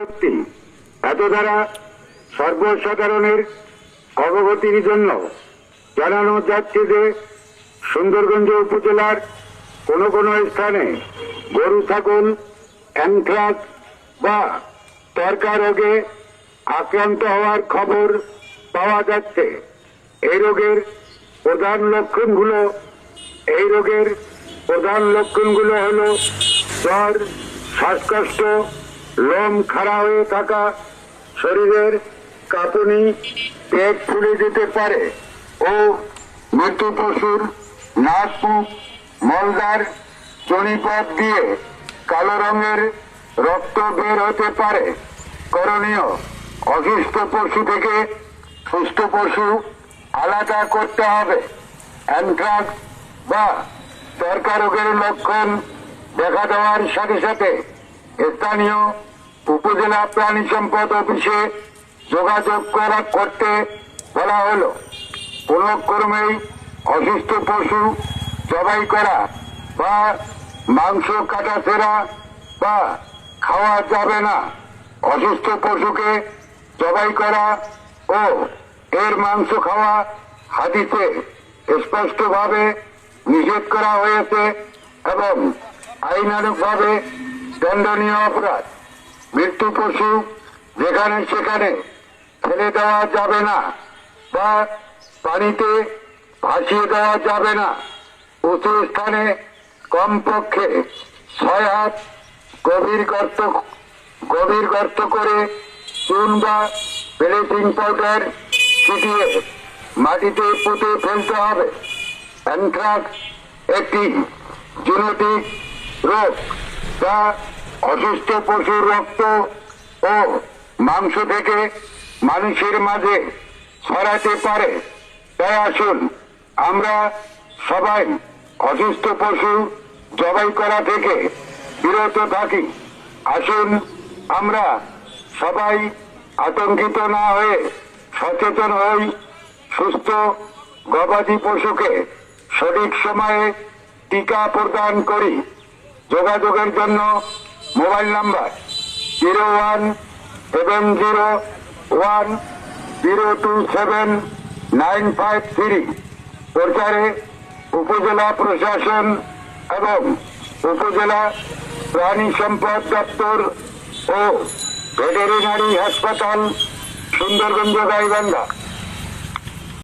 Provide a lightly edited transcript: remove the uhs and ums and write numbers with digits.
এত দ্বারা সর্বসাধারণের অবগতির জন্য জানানো যাচ্ছে যে সুন্দরগঞ্জ উপজেলার কোনো কোনো স্থানে গরু ছাগল অ্যানথ্রাক্স বা ত্বরকা রোগে আক্রান্ত হওয়ার খবর পাওয়া যাচ্ছে। এই রোগের প্রধান লক্ষণগুলো হলো জ্বর, শ্বাসকষ্ট, লোম খাড়া হয়ে থাকা, শরীরের কাঁপুনি, পেট ফুলে যেতে পারে ও মৃত্যু পশুর নাক, মুখ, মলদ্বার, চনিপথ দিয়ে কালো রঙের রক্ত বের হতে পারে। করণীয়: অসুস্থ পশু থেকে সুস্থ পশু আলাদা করতে হবে। অ্যানথ্রাক্স বা ত্বরকা রোগের লক্ষণ দেখা দেওয়ার সাথে সাথে স্থানীয় উপজেলা প্রাণী সম্পদ অফিসে যোগাযোগ করতে বলা হলো। কোন ক্রমেই অসুস্থ পশু জবাই করা বা মাংস কাটাছেঁড়া বা খাওয়া যাবে না। অসুস্থ পশুকে জবাই করা ও এর মাংস খাওয়া হাদিসে স্পষ্টভাবে নিষেধ করা হয়েছে এবং আইনানুগভাবে দণ্ডনীয় অপরাধ। মৃত্যু পশু যেখানে সেখানে ফেলে দেওয়া যাবে না বা পানিতে ভাসিয়ে দেওয়া যাবে না। উঁচু স্থানে কমপক্ষে 6 হাত গভীর গর্ত করে চুন বা ব্লিচিং পাউডার ছিটিয়ে মাটিতে পুঁতে ফেলতে হবে। অ্যানথ্রাক্স একটি জেনেটিক রোগ যা অসুস্থ পশুর রক্ত ও মাংস থেকে মানুষের মাঝে ছড়াতে পারে। তাই আসুন আমরা সবাই অসুস্থ পশু জবাই করা থেকে বিরত থাকি। আসুন আমরা সবাই আতঙ্কিত না হয়ে সচেতন হই। সুস্থ গবাদি পশুকে সঠিক সময়ে টিকা প্রদান করি। যোগাযোগের জন্য মোবাইল নাম্বার 01701027 প্রচারে উপজেলা প্রশাসন এবং উপজেলা প্রাণী সম্পদ দপ্তর ও ভেটেরিনারি হাসপাতাল সুন্দরগঞ্জ গাইবান্ধা।